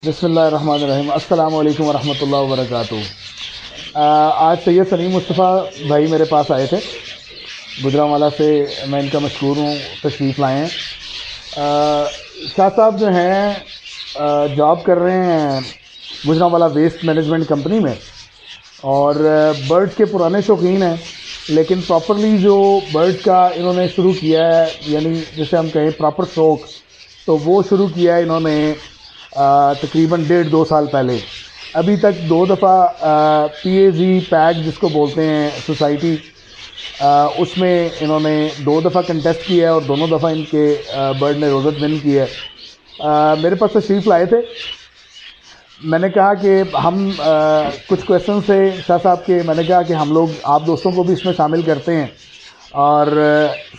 बिस्मिल्लाहिर्रहमानिर्रहीम। अस्सलाम वालेकुम वरहमतुल्लाहि वबरकातुहू। आज सैयद सलीम मुस्तफ़ा भाई मेरे पास आए थे गुजरांवाला से। मैं इनका मशहूर हूँ, तशरीफ़ लाए हैं। शाह साहब जो हैं जॉब कर रहे हैं गुजरांवाला वेस्ट मैनेजमेंट कंपनी में, और बर्ड्स के पुराने शौकीन हैं, लेकिन प्रॉपरली जो बर्ड्स का इन्होंने शुरू किया है, यानी जैसे हम कहें प्रॉपर शौक, तो वो शुरू किया है इन्होंने तकरीबन 1.5-2 साल पहले। अभी तक 2 दफ़ा PAG पैक जिसको बोलते हैं सोसाइटी, उसमें इन्होंने 2 दफ़ा कंटेस्ट किया है और दोनों दफ़ा इनके बर्ड ने रोज़त विन की है। मेरे पास तशरीफ़ लाए थे। मैंने कहा कि हम कुछ क्वेश्चन से शाह साहब के, मैंने कहा कि हम लोग आप दोस्तों को भी इसमें शामिल करते हैं, और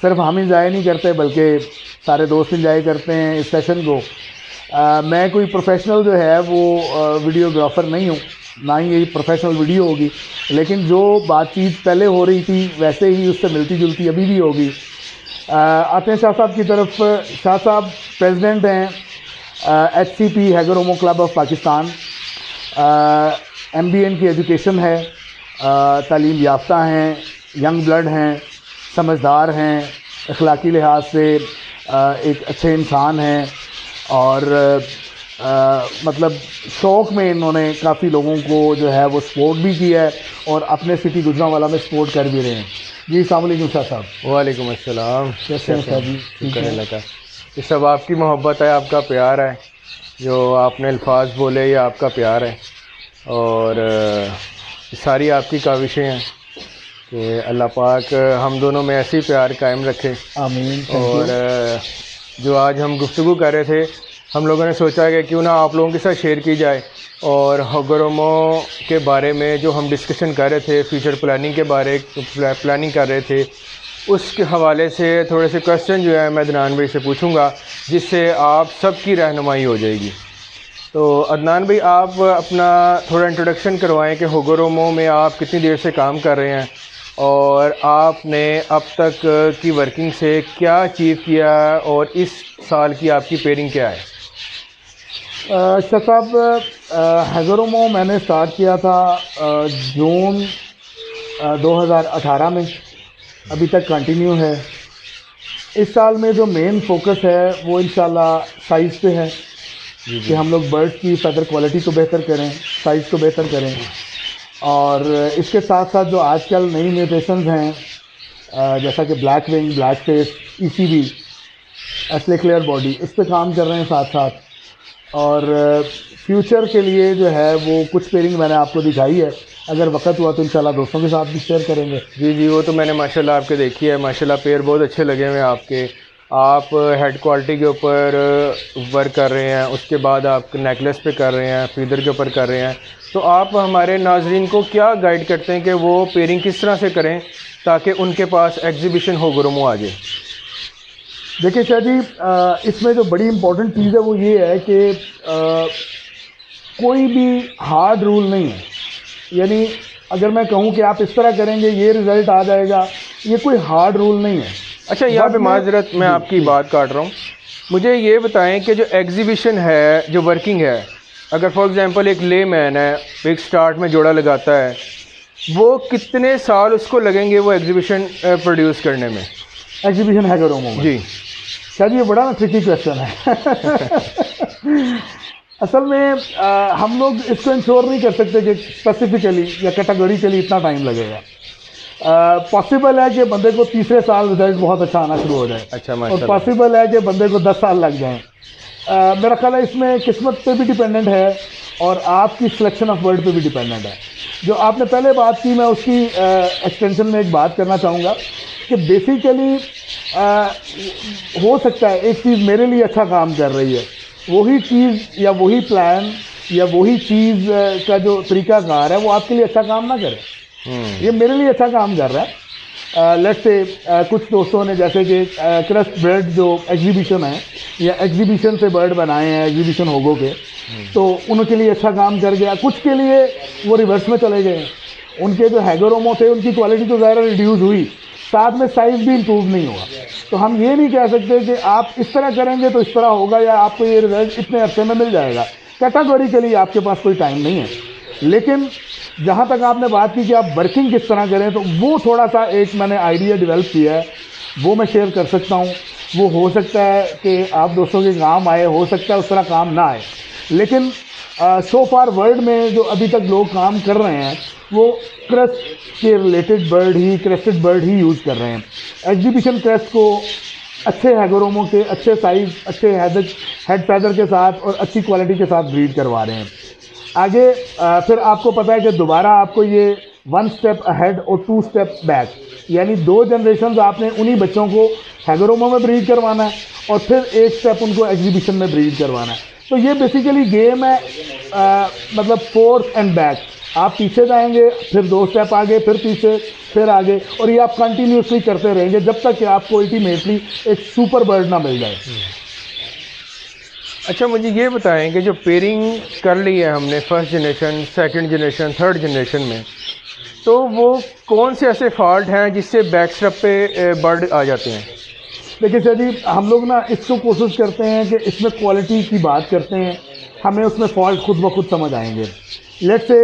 सिर्फ हम इंजॉय नहीं करते बल्कि सारे दोस्त इंजॉय करते हैं इस सेशन को। मैं कोई प्रोफेशनल जो है वो वीडियोग्राफ़र नहीं हूँ, ना ही ये प्रोफेशनल वीडियो होगी, लेकिन जो बातचीत पहले हो रही थी वैसे ही उससे मिलती जुलती अभी भी होगी। आते हैं शाह साहब की तरफ। शाह साहब प्रेसिडेंट हैं HCP hugger homo club of Pakistan. MBA की एजुकेशन है, तालीम याफ्ता हैं, यंग ब्लड हैं, समझदार हैं, अखलाकी लिहाज से एक अच्छे इंसान हैं, और मतलब शौक़ में इन्होंने काफ़ी लोगों को जो है वो सपोर्ट भी किया है और अपने सिटी गुजरांवाला में सपोर्ट कर भी रहे हैं। जी अस्सलाम वालेकुम शाह साहब। वालेकुम अस्सलाम। कैसे हैं साहब जी? शुक्र लगा। ये सब आपकी मोहब्बत है, आपका प्यार है, जो आपने अल्फाज बोले ये आपका प्यार है, और सारी आपकी काविशें हैं कि अल्लाह पाक हम दोनों में ऐसी प्यार कायम रखे। आमीन। और जो आज हम गुफ्तगू कर रहे थे, हम लोगों ने सोचा कि क्यों ना आप लोगों के साथ शेयर की जाए, और हैगर होमो के बारे में जो हम डिस्कशन कर रहे थे, फ्यूचर प्लानिंग के बारे प्लानिंग कर रहे थे, उसके हवाले से थोड़े से क्वेश्चन जो है मैं अदनान भाई से पूछूंगा, जिससे आप सबकी रहनुमाई हो जाएगी। तो अदनान भाई, आप अपना थोड़ा इंट्रोडक्शन करवाएं कि हैगर होमो में आप कितनी देर से काम कर रहे हैं, और आपने अब तक की वर्किंग से क्या अचीव किया, और इस साल की आपकी पेयरिंग क्या है? शाह साहब, हैगर होमो मैंने स्टार्ट किया था जून 2018 में, अभी तक कंटिन्यू है। इस साल में जो मेन फोकस है वो इंशाल्लाह साइज़ पे है कि हम लोग बर्ड्स की फैदर क्वालिटी को बेहतर करें, साइज़ को बेहतर करें, और इसके साथ साथ जो आजकल नई म्यूटेशंस हैं जैसा कि black wing, black face, ECB, Astley clear body, इस पे काम कर रहे हैं साथ साथ। और फ्यूचर के लिए जो है वो कुछ पेयरिंग मैंने आपको दिखाई है, अगर वक्त हुआ तो इंशाल्लाह दोस्तों के साथ भी शेयर करेंगे। जी, वो तो मैंने माशाल्लाह आपके देखी है, माशाल्लाह पेयर बहुत अच्छे लगे हुए हैं आपके। आप हेड क्वालिटी के ऊपर वर्क कर रहे हैं, उसके बाद आप नेकलेस पे कर रहे हैं, फीदर के ऊपर कर रहे हैं। तो आप हमारे नाजरीन को क्या गाइड करते हैं कि वो पेयरिंग किस तरह से करें ताकि उनके पास एग्जीबिशन हैगर होमो आ जाए? देखिए शाह जी, इसमें जो बड़ी इम्पोर्टेंट चीज़ है वो ये है कि कोई भी हार्ड रूल नहीं है। यानी अगर मैं कहूँ कि आप इस तरह करेंगे ये रिज़ल्ट आ जाएगा, ये कोई हार्ड रूल नहीं है। अच्छा, यहाँ पे माजरत मैं आपकी बात काट रहा हूँ, मुझे ये बताएं कि जो एग्जीबिशन है, जो वर्किंग है, अगर फॉर एग्जांपल एक ले मैन है, एक स्टार्ट में जोड़ा लगाता है, वो कितने साल उसको लगेंगे वो एग्जीबिशन प्रोड्यूस करने में? एग्जीबिशन हैगर होमो में? जी शायद ये बड़ा ट्रिकी क्वेश्चन है। असल में हम लोग इसको इंश्योर नहीं कर सकते कि स्पेसिफिकली या कैटेगोरिकली इतना टाइम लगेगा। पॉसिबल है कि बंदे को तीसरे साल रिजल्ट बहुत अच्छा आना शुरू हो जाए। अच्छा, और पॉसिबल है कि बंदे को 10 साल लग जाएं। मेरा ख्याल है इसमें किस्मत पे भी डिपेंडेंट है और आपकी सिलेक्शन ऑफ वर्ड पे भी डिपेंडेंट है। जो आपने पहले बात की, मैं उसकी एक्सटेंशन में एक बात करना चाहूँगा कि बेसिकली हो सकता है एक चीज़ मेरे लिए अच्छा काम कर रही है, वही चीज़ या वही प्लान या वही चीज़ का जो तरीक़ाकार है वो आपके लिए अच्छा काम ना करे। ये मेरे लिए अच्छा काम कर रहा है। लेट्स से कुछ दोस्तों ने जैसे कि क्रस्ट बर्ड जो एग्जीबिशन है या एग्जीबिशन से बर्ड बनाए हैं एग्जीबिशन होगो के, तो उनके लिए अच्छा काम कर गया। कुछ के लिए वो रिवर्स में चले गए, उनके जो हैगर होमो थे उनकी क्वालिटी तो ज़्यादा रिड्यूस हुई, साथ में साइज़ भी इम्प्रूव नहीं हुआ। तो हम ये नहीं कह सकते कि आप इस तरह करेंगे तो इस तरह होगा या आपको ये रिजल्ट इतने अरसे में मिल जाएगा। कैटेगोरिकली आपके पास कोई टाइम नहीं है। लेकिन जहाँ तक आपने बात की कि आप वर्किंग किस तरह करें, तो वो थोड़ा सा एक मैंने आइडिया डेवलप किया है, वो मैं शेयर कर सकता हूँ। वो हो सकता है कि आप दोस्तों के काम आए, हो सकता है उस तरह काम ना आए, लेकिन सो फार वर्ल्ड में जो अभी तक लोग काम कर रहे हैं वो क्रस्ट के रिलेटेड बर्ड ही, क्रेस्टेड बर्ड ही यूज़ कर रहे हैं। एग्जीबिशन क्रस्ट को अच्छे हैगोरोमो के अच्छे साइज, अच्छे हेड फैदर के साथ और अच्छी क्वालिटी के साथ ब्रीड करवा रहे हैं। आगे फिर आपको पता है कि दोबारा आपको ये 1 स्टेप अहेड और 2 स्टेप बैक, यानी 2 जनरेशन आपने उन्हीं बच्चों को हैगोरोमो में ब्रीड करवाना है और फिर 1 स्टेप उनको एग्जीबिशन में ब्रीड करवाना है। तो ये बेसिकली गेम है, मतलब फोर्थ एंड बैक। आप पीछे जाएंगे, फिर 2 स्टेप आगे, फिर पीछे, फिर आगे, और ये आप कंटिन्यूसली करते रहेंगे जब तक कि आपको अल्टीमेटली एक सुपर बर्ड ना मिल जाए। अच्छा, मुझे ये बताएं कि जो पेयरिंग कर ली है हमने first generation, second generation, third generation में, तो वो कौन से ऐसे फॉल्ट हैं जिससे बैक स्टेप पे बर्ड आ जाते हैं? देखिए सर जी, हम लोग ना इसको कोशिश करते हैं कि इसमें क्वालिटी की बात करते हैं, हमें उसमें फॉल्ट खुद ब खुद समझ आएंगे। लेट्स से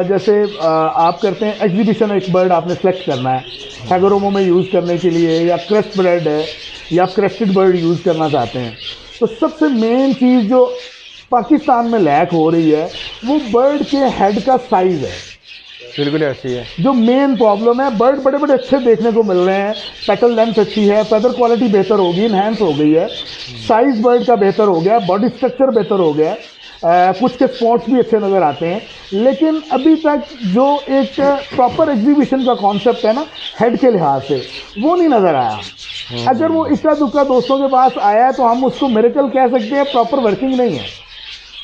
जैसे आप करते हैं एग्जीबिशन, एक बर्ड आपने सेलेक्ट करना है हैगोरोमो में यूज़ करने के लिए, या क्रस्ट बर्ड है या आप क्रेस्टेड बर्ड यूज़ करना चाहते हैं, तो सबसे मेन चीज़ जो पाकिस्तान में लैक हो रही है वो बर्ड के हेड का साइज़ है। बिल्कुल ऐसी है जो मेन प्रॉब्लम है। बर्ड बड़े बड़े अच्छे देखने को मिल रहे हैं, पेटल लेंथ अच्छी है, फेदर क्वालिटी बेहतर होगी, इनहेंस हो गई है, साइज बर्ड का बेहतर हो गया, बॉडी स्ट्रक्चर बेहतर हो गया, कुछ के स्पॉट्स भी अच्छे नज़र आते हैं, लेकिन अभी तक जो एक प्रॉपर एग्जीबिशन का कॉन्सेप्ट है ना हेड के लिहाज से, वो नहीं नज़र आया। अगर वो इक्का दुक्का दोस्तों के पास आया है तो हम उसको मिरेकल कह सकते हैं, प्रॉपर वर्किंग नहीं है,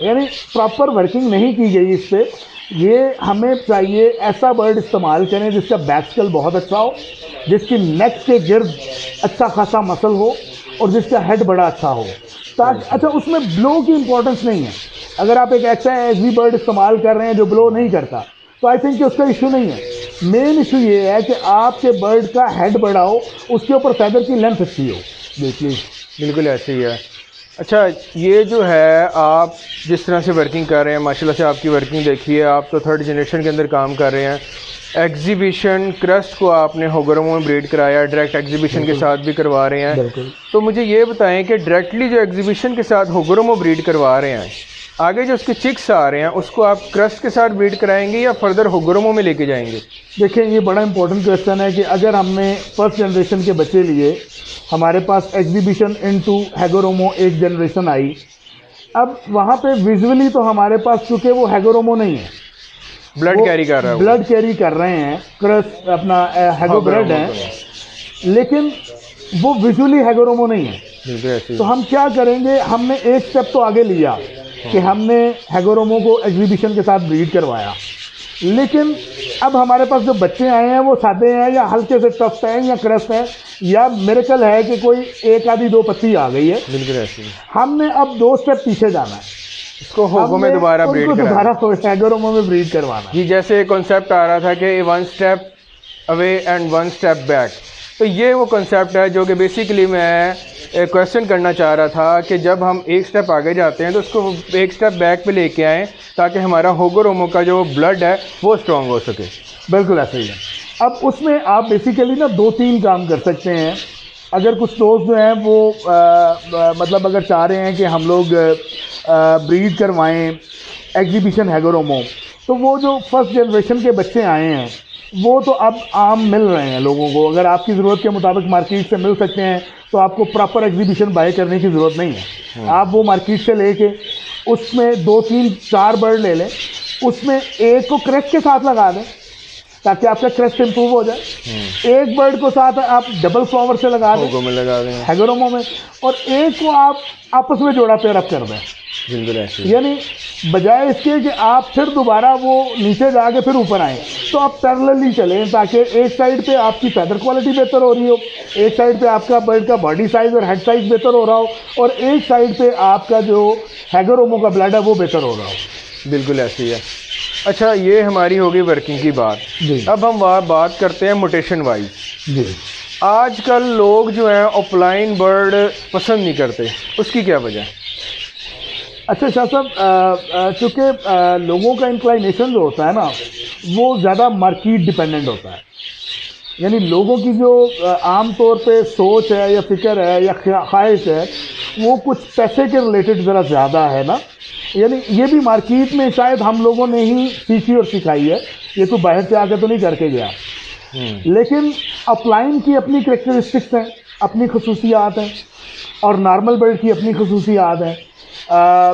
यानी प्रॉपर वर्किंग नहीं की गई इस पर। ये हमें चाहिए ऐसा बर्ड इस्तेमाल करें जिसका बैक स्कल बहुत अच्छा हो, जिसकी नेक के गिर्द अच्छा खासा मसल हो और जिसका हेड बड़ा अच्छा हो, ताकि अच्छा उसमें ब्लो की इंपॉर्टेंस नहीं है। अगर आप एक ऐसा एग्जी बर्ड इस्तेमाल कर रहे हैं जो ब्लो नहीं करता, तो आई थिंक कि उसका इशू नहीं है। मेन इशू ये है कि आपके बर्ड का हेड बड़ा हो, उसके ऊपर फैदर की लेंथ अच्छी हो। देखिए बिल्कुल ऐसे ही है। अच्छा, ये जो है आप जिस तरह से वर्किंग कर रहे हैं, माशाल्लाह से आपकी वर्किंग देखिए, आप तो थर्ड जनरेशन के अंदर काम कर रहे हैं। एग्जीबिशन क्रस्ट को आपने हैगोरोमो में ब्रीड कराया, डायरेक्ट एग्जीबिशन के साथ भी करवा रहे हैं। तो मुझे ये बताएं कि डायरेक्टली जो एग्जीबिशन के साथ हैगोरोमो ब्रीड करवा रहे हैं, आगे जो उसके चिक्स आ रहे हैं उसको आप क्रस्ट के साथ ब्रीड कराएंगे या फर्दर हैगोरोमो में लेके जाएंगे? देखिए, ये बड़ा इंपॉर्टेंट क्वेश्चन है कि अगर हमने फर्स्ट जनरेशन के बच्चे लिए, हमारे पास एग्जीबिशन इनटू हैगोरोमो एक जनरेशन आई, अब वहाँ पे विजुअली तो हमारे पास, चूँकि वो हैगोरोमो नहीं है, ब्लड कैरी कर रहा है, ब्लड कैरी कर रहे हैं, क्रस्ट अपना हैगोब्रेड है, लेकिन वो विजुअली हैगोरोमो नहीं है। तो हम क्या करेंगे, हमने एक स्टेप तो आगे लिया कि हमने हैगोरोमो को एग्जीबिशन के साथ ब्रीड करवाया, लेकिन अब हमारे पास जो बच्चे आए हैं वो सादे हैं या हल्के से टफ हैं या क्रस्ट हैं, या मिरेकल है कि कोई एक आधी 2 पत्ती आ गई है। बिल्कुल ऐसे। हमने अब 2 स्टेप पीछे जाना है, इसको होगो में दोबारा ब्रीड हैगोरोमो में ब्रीड करवाना जी। जैसे कॉन्सेप्ट आ रहा था कि 1 step away and 1 step back, तो ये वो कॉन्सेप्ट है जो कि बेसिकली मैं क्वेश्चन करना चाह रहा था कि जब हम 1 स्टेप आगे जाते हैं तो उसको 1 स्टेप बैक पे लेके आएँ ताकि हमारा हैगोरोमो का जो ब्लड है वो स्ट्रॉन्ग हो सके। बिल्कुल ऐसे ही है। अब उसमें आप बेसिकली ना 2-3 काम कर सकते हैं। अगर कुछ दोस्त जो हैं वो मतलब अगर चाह रहे हैं कि हम लोग ब्रीड करवाएं एग्जीबिशन हैगोरोमो, तो वो जो फर्स्ट जनरेशन के बच्चे आए हैं वो तो अब आम मिल रहे हैं लोगों को। अगर आपकी ज़रूरत के मुताबिक मार्केट से मिल सकते हैं तो आपको प्रॉपर एग्जीबिशन बाय करने की ज़रूरत नहीं है। आप वो मार्केट से लेके उसमें 2-3-4 बर्ड ले लें, उसमें एक को क्रस्ट के साथ लगा दें ताकि आपका क्रस्ट इंप्रूव हो जाए। एक बर्ड को साथ आप डबल फ्लावर से लगा दें हैगोरोमो में, और एक को आप आपस में जोड़ा पेयर अप कर दें। यानी बजाय इसके कि आप फिर दोबारा वो नीचे जाके फिर ऊपर आएँ, तो आप पैरेलली चलें ताकि एक साइड पे आपकी फैदर क्वालिटी बेहतर हो रही हो, एक साइड पे आपका बर्ड का बॉडी साइज़ और हेड साइज़ बेहतर हो रहा हो, और एक साइड पे आपका जो हैगोरोमो का ब्लड है वो बेहतर हो रहा हो। बिल्कुल ऐसी है। अच्छा, ये हमारी होगी वर्किंग की बात जी। अब हम बात करते हैं मोटेशन वाइज जी। आजकल लोग जो हैं ऑफलाइन बर्ड पसंद नहीं करते, उसकी क्या वजह है? अच्छा शाह साहब, चूँकि लोगों का इंक्लाइनेशन जो होता है ना वो ज़्यादा मार्केट डिपेंडेंट होता है, यानी लोगों की जो आम तौर पे सोच है या फ़िक्र है या ख्वाहिश है वो कुछ पैसे के रिलेटेड ज़रा ज़्यादा है ना, यानी ये भी मार्केट में शायद हम लोगों ने ही सीखी और सिखाई है, ये तो बाहर से आकर तो नहीं करके गया। लेकिन अपलाइन की अपनी करेक्टरिस्टिक्स हैं, अपनी खसूसियात हैं, और नॉर्मल बर्ड की अपनी खसूसियात हैं।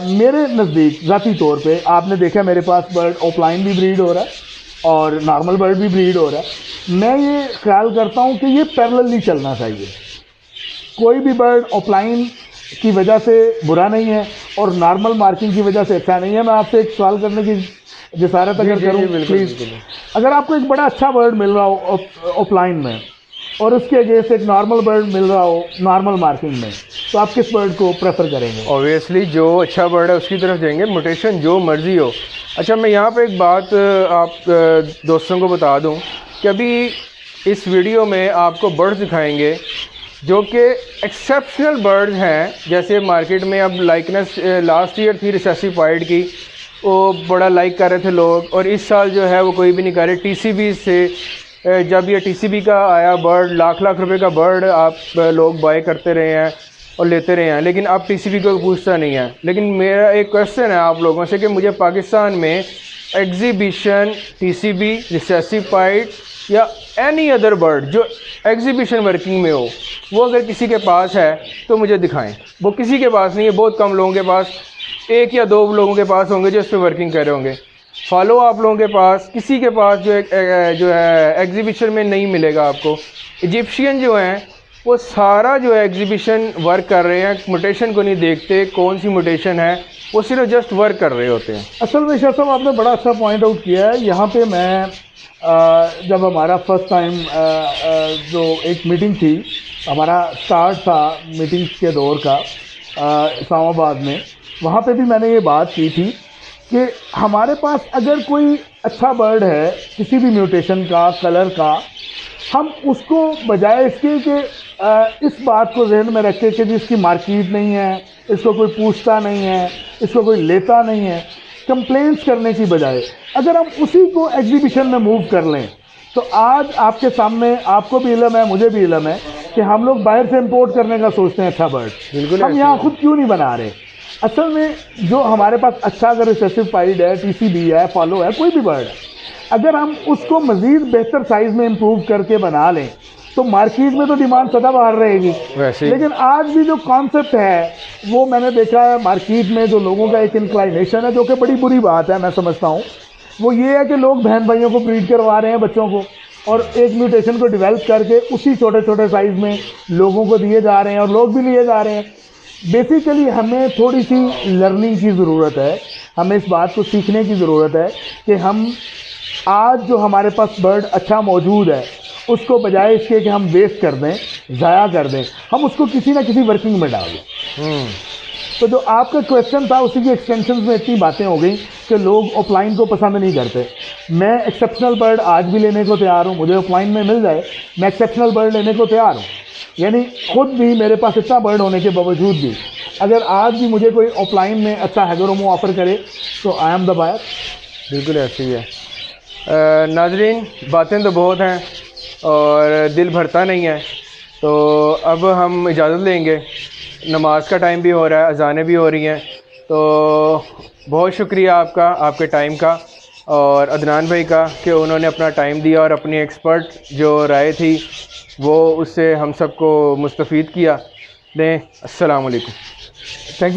मेरे नज़दीक ज़ाती तौर पे आपने देखा मेरे पास बर्ड ऑफलाइन भी ब्रीड हो रहा है और नॉर्मल बर्ड भी ब्रीड हो रहा है। मैं ये ख्याल करता हूँ कि ये पैरेलली चलना चाहिए। कोई भी बर्ड ऑफलाइन की वजह से बुरा नहीं है और नॉर्मल मार्किंग की वजह से अच्छा नहीं है। मैं आपसे एक सवाल करने की जसारत अगर करूँ प्लीज़, अगर आपको एक बड़ा अच्छा बर्ड मिल रहा हो ऑफलाइन में और उसके अगेंस्ट एक नॉर्मल बर्ड मिल रहा हो नॉर्मल मार्किंग में, तो आप किस बर्ड को प्रेफर करेंगे? ऑब्वियसली जो अच्छा बर्ड है उसकी तरफ देंगे, म्यूटेशन जो मर्जी हो। अच्छा, मैं यहाँ पे एक बात आप दोस्तों को बता दूँ कि अभी इस वीडियो में आपको बर्ड्स दिखाएंगे जो कि एक्सेप्शनल बर्ड्स हैं। जैसे मार्केट में अब लाइकनेस लास्ट ईयर थी रिसेसिव पाइड की, वो बड़ा लाइक कर रहे थे लोग, और इस साल जो है वो कोई भी नहीं कर रहे। टीसीबी से जब ये टीसीबी का आया बर्ड, लाख लाख रुपए का बर्ड आप लोग बाय करते रहे हैं और लेते रहे हैं, लेकिन अब टीसीबी को पूछता नहीं है। लेकिन मेरा एक क्वेश्चन है आप लोगों से कि मुझे पाकिस्तान में एग्जीबिशन टीसीबी रिसेसिव पाइड या एनी अदर बर्ड जो एग्जीबिशन वर्किंग में हो, वो अगर किसी के पास है तो मुझे दिखाएं। वो किसी के पास नहीं है, बहुत कम लोगों के पास, 1 या 2 लोगों के पास होंगे जो इस पर वर्किंग कर रहे होंगे। फॉलो आप लोगों के पास, किसी के पास जो है एग्जीबिशन में नहीं मिलेगा आपको। इजिप्शियन जो हैं वो सारा जो है एग्जीबिशन वर्क कर रहे हैं, म्यूटेशन को नहीं देखते कौन सी म्यूटेशन है, वो सिर्फ जस्ट वर्क कर रहे होते हैं। असल में शाह साहब आपने बड़ा अच्छा पॉइंट आउट किया है। यहाँ पे मैं जब हमारा फर्स्ट टाइम जो एक मीटिंग थी, हमारा स्टार्ट था मीटिंग्स के दौर का इस्लामाबाद में, वहाँ पे भी मैंने ये बात की थी कि हमारे पास अगर कोई अच्छा बर्ड है किसी भी म्यूटेशन का, कलर का, हम उसको बजाय इसके कि इस बात को जहन में रखें कि जिसकी मार्केट नहीं है, इसको कोई पूछता नहीं है, इसको कोई लेता नहीं है, कंप्लेंट्स करने की बजाय अगर हम उसी को एग्जीबिशन में मूव कर लें, तो आज आपके सामने, आपको भी इल्म है, मुझे भी इल्म है कि हम लोग बाहर से इंपोर्ट करने का सोचते हैं अच्छा बर्ड, बिल्कुल हम यहाँ खुद क्यों नहीं बना रहे? असल में जो हमारे पास अच्छा अगर रिसेसिव पाइड है, टीसीबी है, फॉलो है, कोई भी बर्ड है, अगर हम उसको मज़ीद बेहतर साइज़ में इम्प्रूव करके बना लें तो मार्केट में तो डिमांड सदाबहार रहेगी। लेकिन आज भी जो कॉन्सेप्ट है वो मैंने देखा है मार्केट में, जो लोगों का एक इंक्लाइनेशन है, जो कि बड़ी बुरी बात है मैं समझता हूँ, वो ये है कि लोग बहन भाइयों को ब्रीड करवा रहे हैं बच्चों को, और एक म्यूटेशन को डेवलप करके उसी छोटे छोटे साइज़ में लोगों को दिए जा रहे हैं और लोग भी लिए जा रहे हैं। बेसिकली हमें थोड़ी सी लर्निंग की ज़रूरत है, हमें इस बात को सीखने की ज़रूरत है कि हम आज जो हमारे पास बर्ड अच्छा मौजूद है उसको बजाय इसके कि हम वेस्ट कर दें, ज़ाया कर दें, हम उसको किसी ना किसी वर्किंग में डाल दें। तो जो आपका क्वेश्चन था उसी की एक्सटेंशन में इतनी बातें हो गई कि लोग ऑफलाइन को पसंद नहीं करते। मैं एक्सेप्शनल बर्ड आज भी लेने को तैयार हूँ, मुझे ऑफलाइन में मिल जाए मैं एक्सेप्शनल बर्ड लेने को तैयार हूँ। यानी खुद भी मेरे पास इतना बर्ड होने के बावजूद भी अगर आज भी मुझे कोई ऑफलाइन में अच्छा हैगरोमो ऑफ़र करे तो आई एम द बायर। बिल्कुल ऐसे ही है। नाजरीन, बातें तो बहुत हैं और दिल भरता नहीं है, तो अब हम इजाज़त लेंगे। नमाज का टाइम भी हो रहा है, अजानें भी हो रही हैं, तो बहुत शुक्रिया आपका, आपके टाइम का और अदनान भाई का कि उन्होंने अपना टाइम दिया और अपनी एक्सपर्ट जो राय थी वो उससे हम सबको मुस्तफ़ीद किया। दें। अस्सलाम वालेकुम। Thank you.